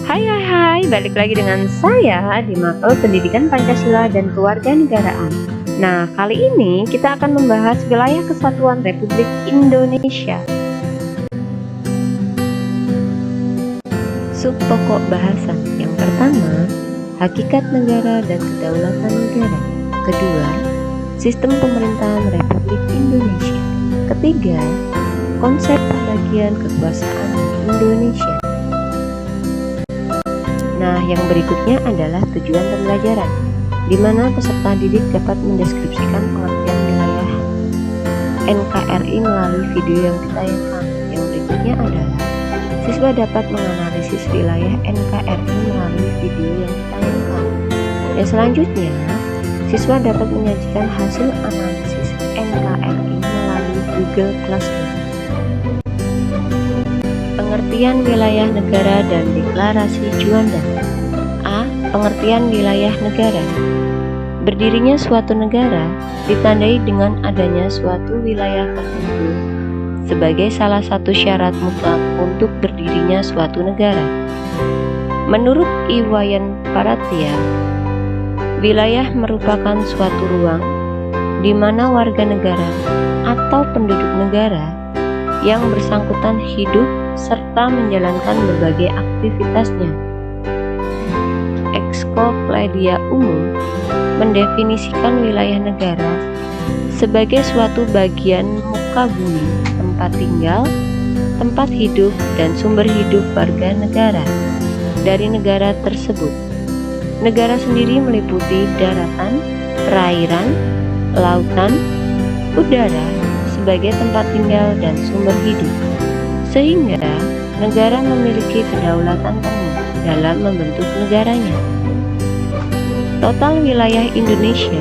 Hai, balik lagi dengan saya di Mapel Pendidikan Pancasila dan Kewarganegaraan. Nah, kali ini kita akan membahas wilayah kesatuan Republik Indonesia. Subpokok bahasan yang pertama, hakikat negara dan kedaulatan negara. Kedua, sistem pemerintahan Republik Indonesia. Ketiga, konsep pembagian kekuasaan di Indonesia. Nah, yang berikutnya adalah tujuan pembelajaran, di mana peserta didik dapat mendeskripsikan pengertian wilayah NKRI melalui video yang ditayangkan. Yang berikutnya adalah siswa dapat menganalisis wilayah NKRI melalui video yang ditayangkan. Dan selanjutnya, siswa dapat menyajikan hasil analisis NKRI melalui Google Classroom. Pengertian wilayah negara dan deklarasi Juanda. A. Pengertian wilayah negara. Berdirinya suatu negara ditandai dengan adanya suatu wilayah tertentu sebagai salah satu syarat mutlak untuk berdirinya suatu negara. Menurut Iwayan Paratia, wilayah merupakan suatu ruang di mana warga negara atau penduduk negara yang bersangkutan hidup serta menjalankan berbagai aktivitasnya. Ensiklopedia Umum mendefinisikan wilayah negara sebagai suatu bagian muka bumi, tempat tinggal, tempat hidup, dan sumber hidup warga negara dari negara tersebut. Negara sendiri meliputi daratan, perairan, lautan, udara sebagai tempat tinggal dan sumber hidup, sehingga negara memiliki kedaulatan penuh dalam membentuk negaranya. Total wilayah Indonesia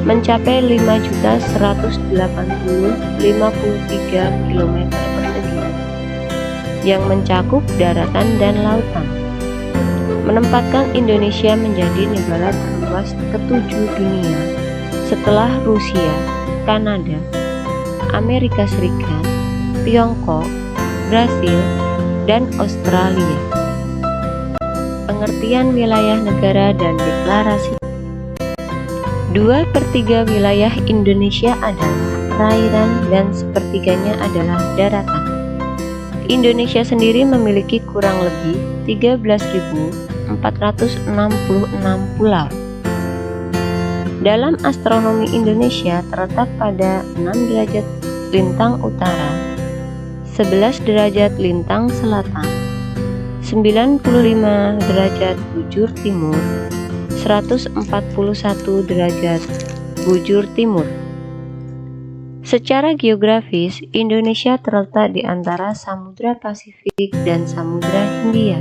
mencapai 5.180.053 km persegi yang mencakup daratan dan lautan, menempatkan Indonesia menjadi negara terluas ketujuh dunia setelah Rusia, Kanada, Amerika Serikat, Tiongkok, Brasil, dan Australia. Pengertian wilayah negara dan deklarasi. 2/3 wilayah Indonesia adalah perairan dan sepertiganya adalah daratan. Indonesia sendiri memiliki kurang lebih 13.466 pulau. Dalam astronomi Indonesia terletak pada 6 derajat lintang utara, 11 derajat lintang selatan, 95 derajat bujur timur, 141 derajat bujur timur. Secara geografis, Indonesia terletak di antara Samudra Pasifik dan Samudra Hindia,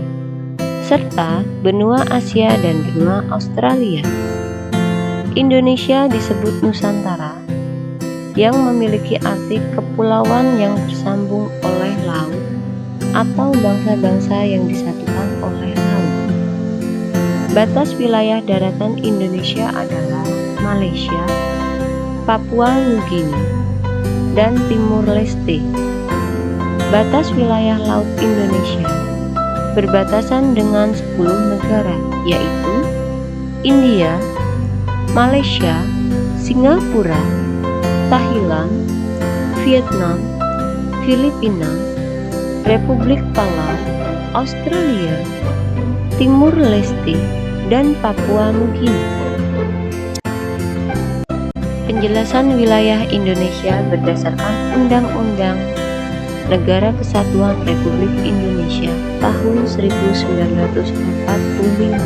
serta benua Asia dan benua Australia. Indonesia disebut Nusantara, yang memiliki arti kepulauan yang bersambung oleh laut atau bangsa-bangsa yang disatukan oleh laut. Batas wilayah daratan Indonesia adalah Malaysia, Papua Nugini, dan Timur Leste. Batas wilayah laut Indonesia berbatasan dengan 10 negara, yaitu India, Malaysia, Singapura, Thailand, Vietnam, Filipina, Republik Palau, Australia, Timur Leste, dan Papua Nugini. Penjelasan wilayah Indonesia berdasarkan Undang-Undang Negara Kesatuan Republik Indonesia tahun 1945.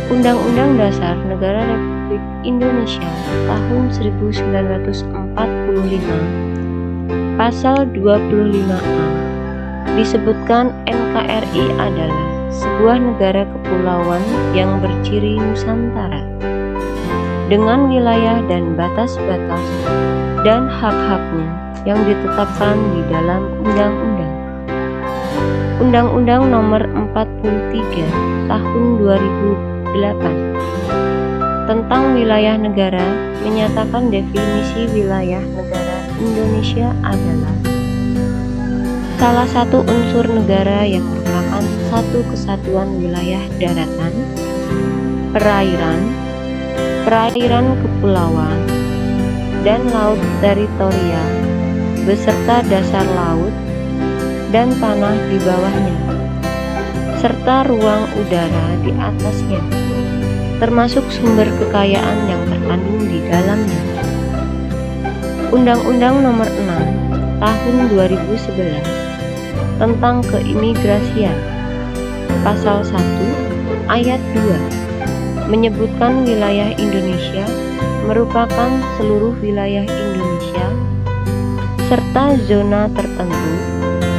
Undang-Undang Dasar Negara Republik Indonesia tahun 1945 Pasal 25A disebutkan NKRI adalah sebuah negara kepulauan yang berciri Nusantara dengan wilayah dan batas-batas dan hak-haknya yang ditetapkan di dalam Undang-Undang. Undang-Undang Nomor 43 Tahun 2008 tentang wilayah negara menyatakan definisi wilayah negara Indonesia adalah salah satu unsur negara yang merupakan satu kesatuan wilayah daratan, perairan, perairan kepulauan, dan laut teritorial, beserta dasar laut dan tanah di bawahnya, serta ruang udara di atasnya, termasuk sumber kekayaan yang terkandung di dalamnya. Undang-Undang Nomor 6 Tahun 2011 tentang Keimigrasian, Pasal 1 Ayat 2 menyebutkan wilayah Indonesia merupakan seluruh wilayah Indonesia serta zona tertentu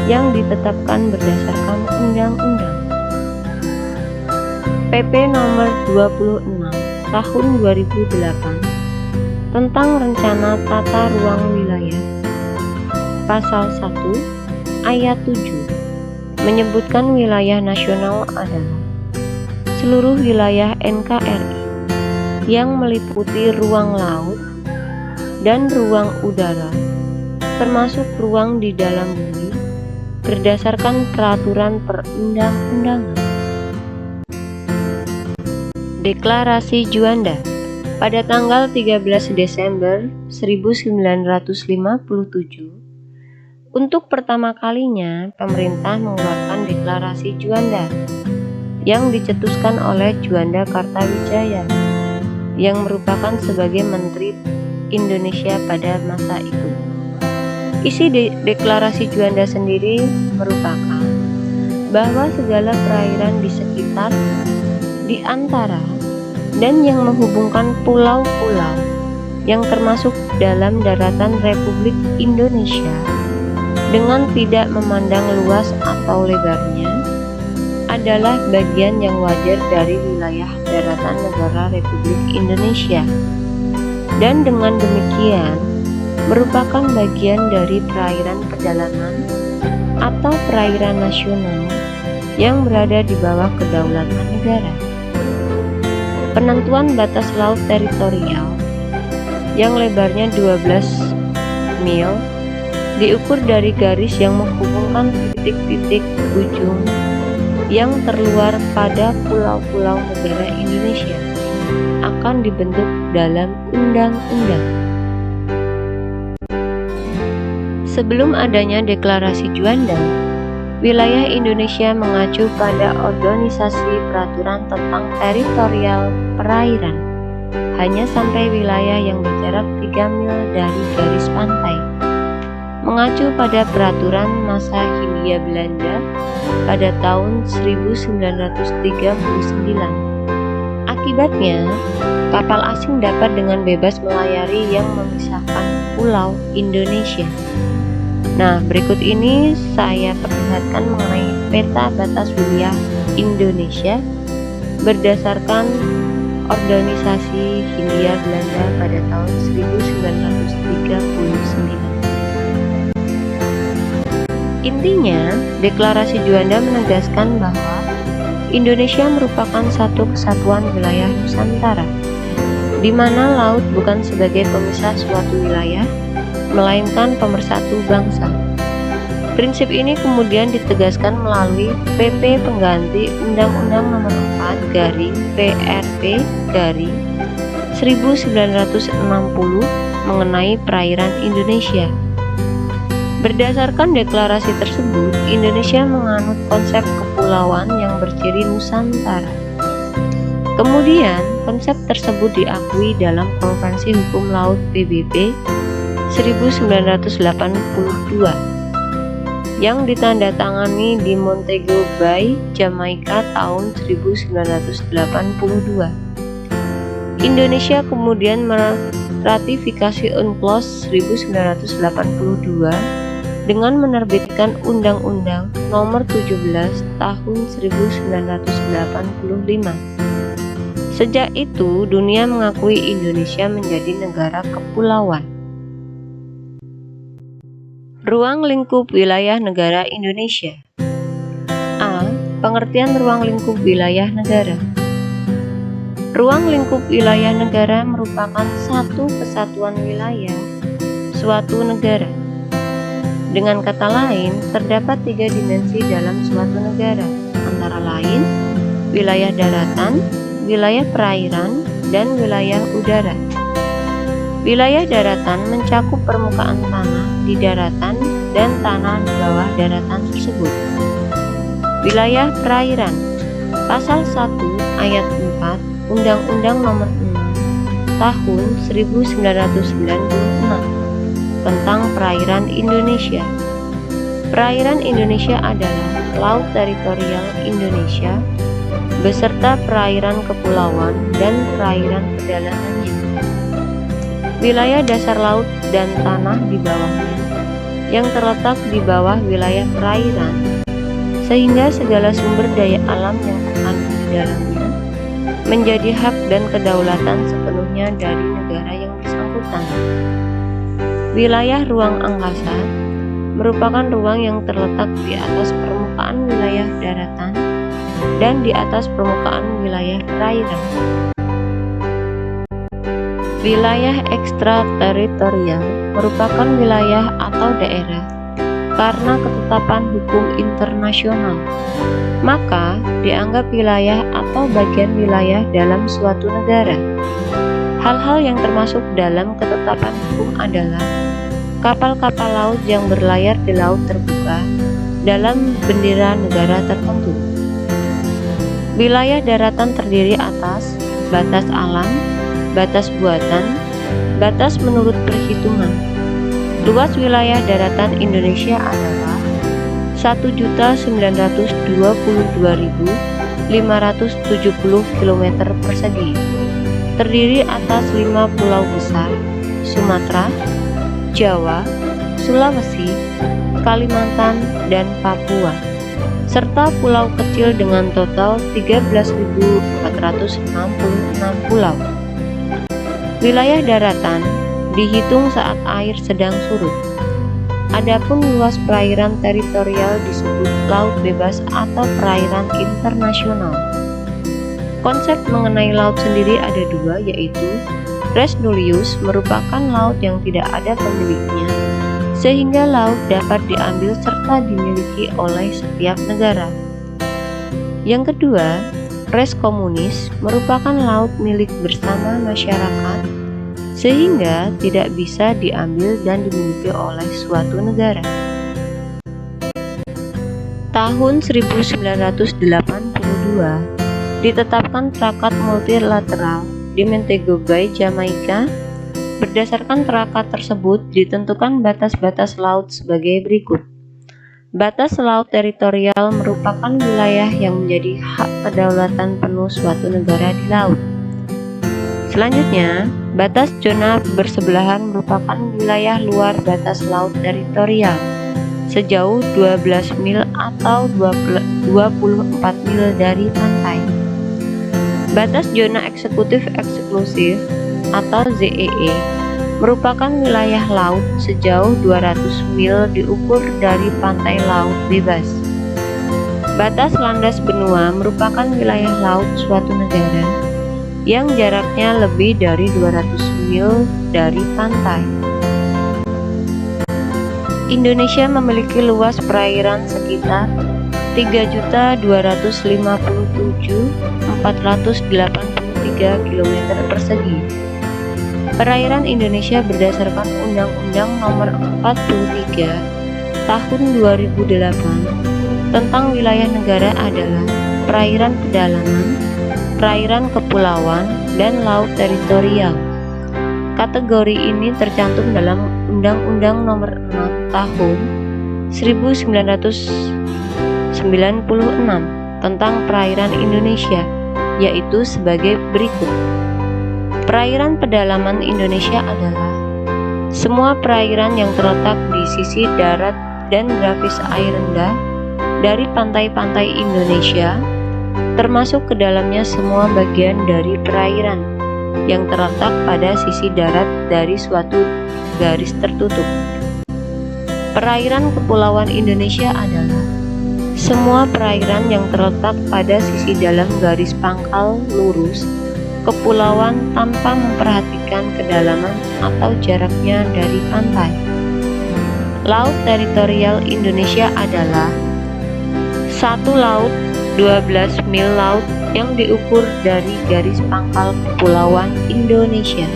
yang ditetapkan berdasarkan undang-undang. PP Nomor 26 Tahun 2008 tentang Rencana Tata Ruang Wilayah, Pasal 1 Ayat 7 menyebutkan wilayah nasional adalah seluruh wilayah NKRI yang meliputi ruang laut dan ruang udara, termasuk ruang di dalam bumi, berdasarkan peraturan perundang-undangan. Deklarasi Juanda pada tanggal 13 Desember 1957, untuk pertama kalinya pemerintah mengeluarkan Deklarasi Juanda yang dicetuskan oleh Juanda Kartawijaya yang merupakan sebagai Menteri Indonesia pada masa itu. Isi Deklarasi Juanda sendiri merupakan bahwa segala perairan di sekitar, di antara, dan yang menghubungkan pulau-pulau yang termasuk dalam daratan Republik Indonesia dengan tidak memandang luas atau lebarnya adalah bagian yang wajar dari wilayah daratan negara Republik Indonesia, dan dengan demikian merupakan bagian dari perairan pedalaman atau perairan nasional yang berada di bawah kedaulatan negara. Penentuan batas laut teritorial yang lebarnya 12 mil diukur dari garis yang menghubungkan titik-titik ujung yang terluar pada pulau-pulau negara Indonesia akan dibentuk dalam undang-undang. Sebelum adanya Deklarasi Juanda, wilayah Indonesia mengacu pada Organisasi Peraturan tentang Teritorial Perairan hanya sampai wilayah yang berjarak 3 mil dari garis pantai, mengacu pada peraturan masa Hindia Belanda pada tahun 1939. Akibatnya, kapal asing dapat dengan bebas melayari yang memisahkan pulau Indonesia. Nah, berikut ini saya perlihatkan mengenai peta batas wilayah Indonesia berdasarkan Organisasi Hindia Belanda pada tahun 1939. Intinya, Deklarasi Juanda menegaskan bahwa Indonesia merupakan satu kesatuan wilayah Nusantara, di mana laut bukan sebagai pemisah suatu wilayah, melainkan pemersatu bangsa. Prinsip ini kemudian ditegaskan melalui PP Pengganti Undang-Undang Nomor 4/PRP/1960 mengenai perairan Indonesia. Berdasarkan deklarasi tersebut, Indonesia menganut konsep kepulauan yang berciri Nusantara. Kemudian, konsep tersebut diakui dalam Konvensi Hukum Laut PBB 1982 yang ditandatangani di Montego Bay, Jamaika tahun 1982. Indonesia kemudian meratifikasi UNCLOS 1982 dengan menerbitkan Undang-Undang Nomor 17 Tahun 1985. Sejak itu, dunia mengakui Indonesia menjadi negara kepulauan. Ruang lingkup wilayah negara Indonesia. A. Pengertian ruang lingkup wilayah negara. Ruang lingkup wilayah negara merupakan satu kesatuan wilayah suatu negara. Dengan kata lain, terdapat 3 dimensi dalam suatu negara, antara lain wilayah daratan, wilayah perairan, dan wilayah udara. Wilayah daratan mencakup permukaan tanah di daratan dan tanah di bawah daratan tersebut. Wilayah perairan, Pasal 1 Ayat 4 Undang-Undang Nomor 6 Tahun 1996 tentang Perairan Indonesia. Perairan Indonesia adalah laut teritorial Indonesia beserta perairan kepulauan dan perairan pedalamannya. Wilayah dasar laut dan tanah di bawahnya yang terletak di bawah wilayah perairan, sehingga segala sumber daya alam yang terkandung di dalamnya menjadi hak dan kedaulatan sepenuhnya dari negara yang bersangkutan. Wilayah ruang angkasa merupakan ruang yang terletak di atas permukaan wilayah daratan dan di atas permukaan wilayah perairan. Wilayah ekstrateritorial merupakan wilayah atau daerah karena ketetapan hukum internasional, maka dianggap wilayah atau bagian wilayah dalam suatu negara. Hal-hal yang termasuk dalam ketetapan hukum adalah kapal-kapal laut yang berlayar di laut terbuka dalam bendera negara tertentu. Wilayah daratan terdiri atas batas alam, batas buatan, batas menurut perhitungan. Luas wilayah daratan Indonesia adalah 1.922.570 km persegi, terdiri atas 5 pulau besar: Sumatera, Jawa, Sulawesi, Kalimantan, dan Papua, serta pulau kecil dengan total 13.466 pulau. Wilayah daratan dihitung saat air sedang surut. Adapun luas perairan teritorial disebut laut bebas atau perairan internasional. Konsep mengenai laut sendiri ada dua, yaitu res nullius merupakan laut yang tidak ada pemiliknya, sehingga laut dapat diambil serta dimiliki oleh setiap negara. Yang kedua, res communis merupakan laut milik bersama masyarakat, sehingga tidak bisa diambil dan dimiliki oleh suatu negara. Tahun 1982 ditetapkan Traktat Multilateral di Montego Bay, Jamaika. Berdasarkan traktat tersebut ditentukan batas-batas laut sebagai berikut. Batas laut teritorial merupakan wilayah yang menjadi hak kedaulatan penuh suatu negara di laut. Selanjutnya, batas zona bersebelahan merupakan wilayah luar batas laut teritorial sejauh 12 mil atau 24 mil dari pantai. Batas zona eksekutif eksklusif atau ZEE merupakan wilayah laut sejauh 200 mil diukur dari pantai laut bebas. Batas landas benua merupakan wilayah laut suatu negara yang jaraknya lebih dari 200 mil dari pantai. Indonesia memiliki luas perairan sekitar 3.257.483 km persegi. Perairan Indonesia berdasarkan Undang-Undang Nomor 43 Tahun 2008 tentang wilayah negara adalah perairan pedalaman, perairan kepulauan, dan laut teritorial. Kategori ini tercantum dalam Undang-Undang Nomor 6 Tahun 1996 tentang perairan Indonesia, yaitu sebagai berikut. Perairan pedalaman Indonesia adalah semua perairan yang terletak di sisi darat dan grafis air rendah dari pantai-pantai Indonesia, termasuk ke dalamnya semua bagian dari perairan yang terletak pada sisi darat dari suatu garis tertutup. Perairan kepulauan Indonesia adalah semua perairan yang terletak pada sisi dalam garis pangkal lurus kepulauan tanpa memperhatikan kedalaman atau jaraknya dari pantai. Laut teritorial Indonesia adalah satu laut 12 mil laut yang diukur dari garis pangkal kepulauan Indonesia.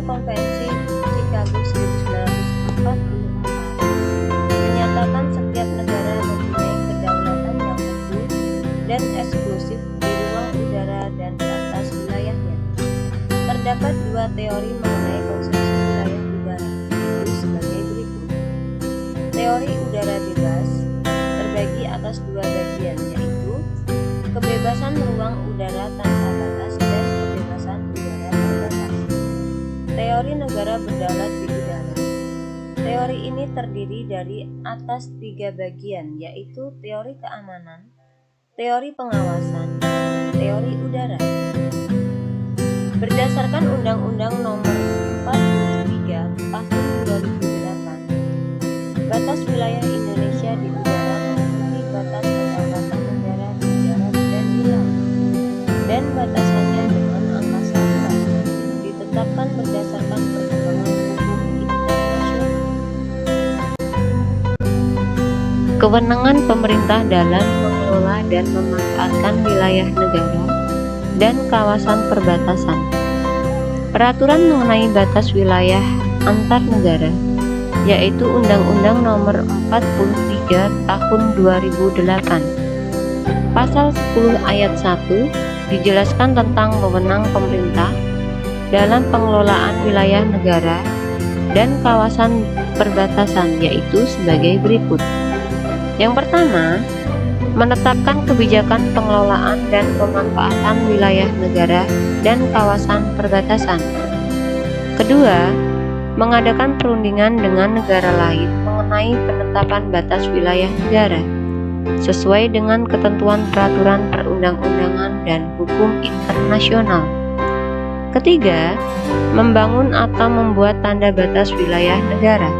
Konvensi Chicago 1944 menyatakan setiap negara mempunyai kedaulatan yang utuh dan eksklusif di ruang udara dan batas wilayahnya. Terdapat dua teori mengenai konsepsi wilayah udara, yaitu sebagai berikut. Teori udara bebas terbagi atas dua bagian, yaitu kebebasan ruang udara tanpa batas dan kebebasan udara terbatas. Teori negara berdaulat di udara. Teori ini terdiri dari atas tiga bagian, yaitu teori keamanan, teori pengawasan, teori udara. Berdasarkan Undang-Undang Nomor 43 Tahun 2008, batas wilayah Indonesia di udara meliputi batas kedaulatan negara di darat dan di laut, dan batasannya dengan angkasa luas ditetapkan berdasarkan perkembangan hukum internasional. Kewenangan pemerintah dalam mengelola dan memanfaatkan wilayah negara dan kawasan perbatasan. Peraturan mengenai batas wilayah antar negara, yaitu Undang-Undang Nomor 43 Tahun 2008. Pasal 10 ayat 1 dijelaskan tentang wewenang pemerintah dalam pengelolaan wilayah negara dan kawasan perbatasan, yaitu sebagai berikut. Yang pertama, menetapkan kebijakan pengelolaan dan pemanfaatan wilayah negara dan kawasan perbatasan. Kedua, mengadakan perundingan dengan negara lain mengenai penetapan batas wilayah negara sesuai dengan ketentuan peraturan perundang-undangan dan hukum internasional. Ketiga, membangun atau membuat tanda batas wilayah negara.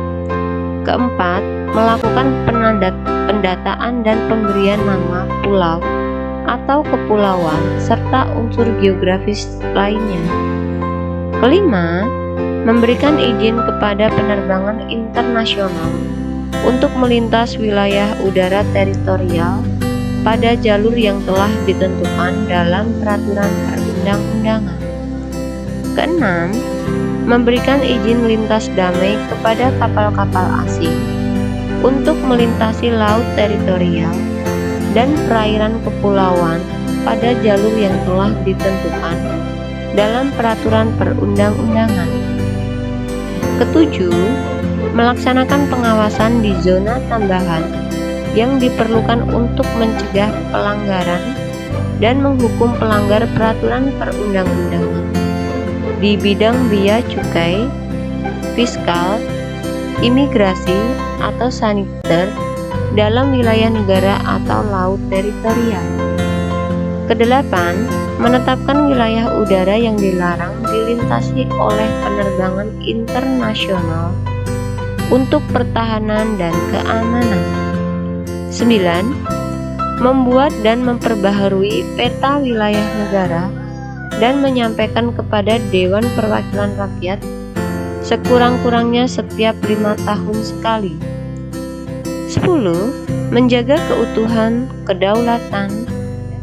Keempat, melakukan pendataan dan pemberian nama pulau atau kepulauan serta unsur geografis lainnya. Kelima, memberikan izin kepada penerbangan internasional untuk melintas wilayah udara teritorial pada jalur yang telah ditentukan dalam peraturan perundang-undangan. Keenam, memberikan izin lintas damai kepada kapal-kapal asing untuk melintasi laut teritorial dan perairan kepulauan pada jalur yang telah ditentukan dalam peraturan perundang-undangan. Ketujuh, melaksanakan pengawasan di zona tambahan yang diperlukan untuk mencegah pelanggaran dan menghukum pelanggar peraturan perundang-undangan di bidang bea cukai, fiskal, imigrasi, atau saniter dalam wilayah negara atau laut teritorial. Kedelapan, menetapkan wilayah udara yang dilarang dilintasi oleh penerbangan internasional untuk pertahanan dan keamanan. 9. Membuat dan memperbaharui peta wilayah negara dan menyampaikan kepada Dewan Perwakilan Rakyat sekurang-kurangnya setiap 5 tahun sekali. 10. Menjaga keutuhan, kedaulatan,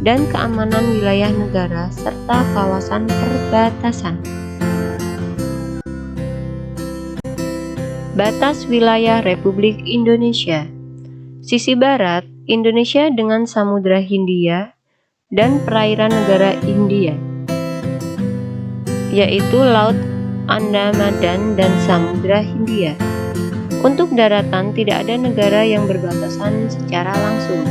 dan keamanan wilayah negara serta kawasan perbatasan. Batas wilayah Republik Indonesia. Sisi barat, Indonesia dengan Samudra Hindia dan perairan negara India, yaitu Laut Andaman dan Samudra Hindia. Untuk daratan, tidak ada negara yang berbatasan secara langsung.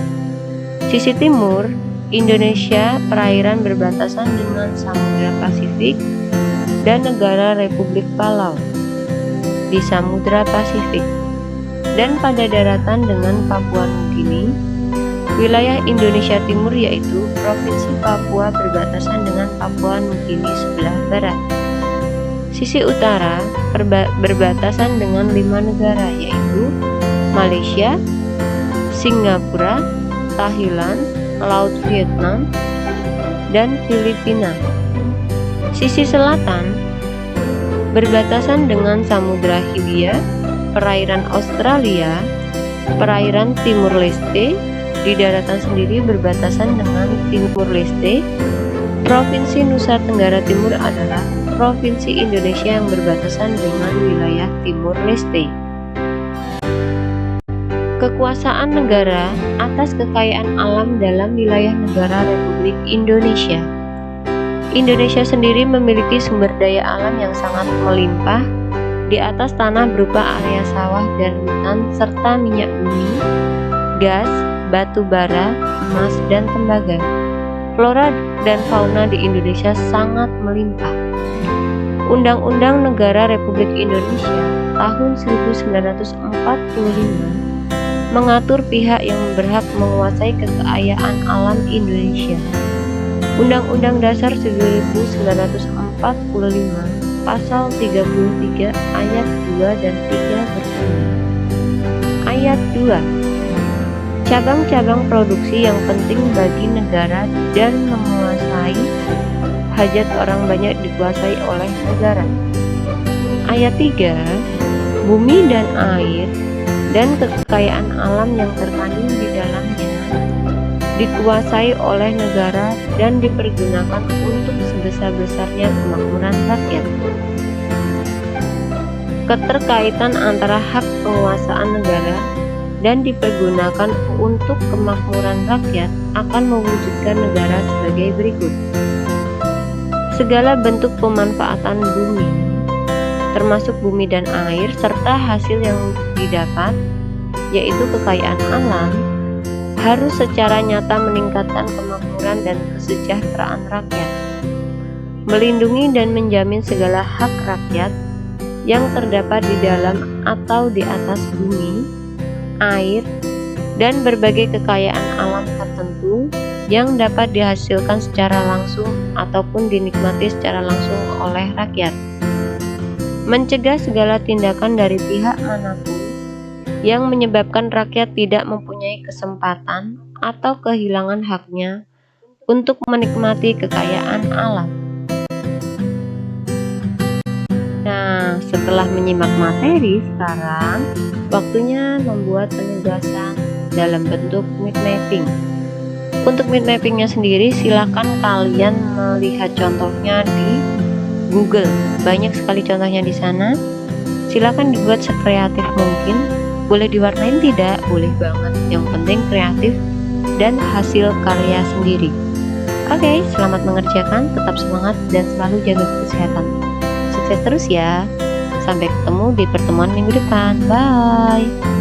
Sisi timur, Indonesia perairan berbatasan dengan Samudra Pasifik dan negara Republik Palau di Samudra Pasifik, dan pada daratan dengan Papua Nugini, Wilayah Indonesia Timur yaitu Provinsi Papua berbatasan dengan Papua Nugini sebelah barat. Sisi utara berbatasan dengan 5 negara yaitu Malaysia, Singapura, Thailand, Laut Vietnam, dan Filipina. Sisi selatan berbatasan dengan Samudra Hindia, perairan Australia, perairan Timur Leste. Di daratan sendiri berbatasan dengan Timur Leste. Provinsi Nusa Tenggara Timur adalah provinsi Indonesia yang berbatasan dengan wilayah Timur Leste. Kekuasaan negara atas kekayaan alam dalam wilayah negara Republik Indonesia. Indonesia sendiri memiliki sumber daya alam yang sangat melimpah di atas tanah berupa area sawah dan hutan serta minyak bumi, gas, batu bara, emas, dan tembaga. Flora dan fauna di Indonesia sangat melimpah. Undang-Undang Negara Republik Indonesia tahun 1945 mengatur pihak yang berhak menguasai kekayaan alam Indonesia. Undang-Undang Dasar 1945 Pasal 33 Ayat 2 dan 3 berbunyi. Ayat 2. Cabang-cabang produksi yang penting bagi negara dan menguasai hajat orang banyak dikuasai oleh negara. Ayat 3. Bumi dan air dan kekayaan alam yang terkandung di dalamnya dikuasai oleh negara dan dipergunakan untuk sebesar-besarnya kemakmuran rakyat. Keterkaitan antara hak penguasaan negara dan dipergunakan untuk kemakmuran rakyat akan mewujudkan negara sebagai berikut. Segala bentuk pemanfaatan bumi, termasuk bumi dan air, serta hasil yang didapat, yaitu kekayaan alam, harus secara nyata meningkatkan kemakmuran dan kesejahteraan rakyat, melindungi dan menjamin segala hak rakyat yang terdapat di dalam atau di atas bumi, air, dan berbagai kekayaan alam tertentu yang dapat dihasilkan secara langsung ataupun dinikmati secara langsung oleh rakyat. Mencegah segala tindakan dari pihak manapun yang menyebabkan rakyat tidak mempunyai kesempatan atau kehilangan haknya untuk menikmati kekayaan alam. Nah, setelah menyimak materi, sekarang waktunya membuat penugasan dalam bentuk mind mapping. Untuk mind mappingnya sendiri, silakan kalian melihat contohnya di Google. Banyak sekali contohnya di sana. Silakan dibuat sekreatif mungkin. Boleh diwarnain tidak? Boleh banget. Yang penting kreatif dan hasil karya sendiri. Oke, selamat mengerjakan. Tetap semangat dan selalu jaga kesehatan. Sukses terus ya. Sampai ketemu di pertemuan minggu depan. Bye.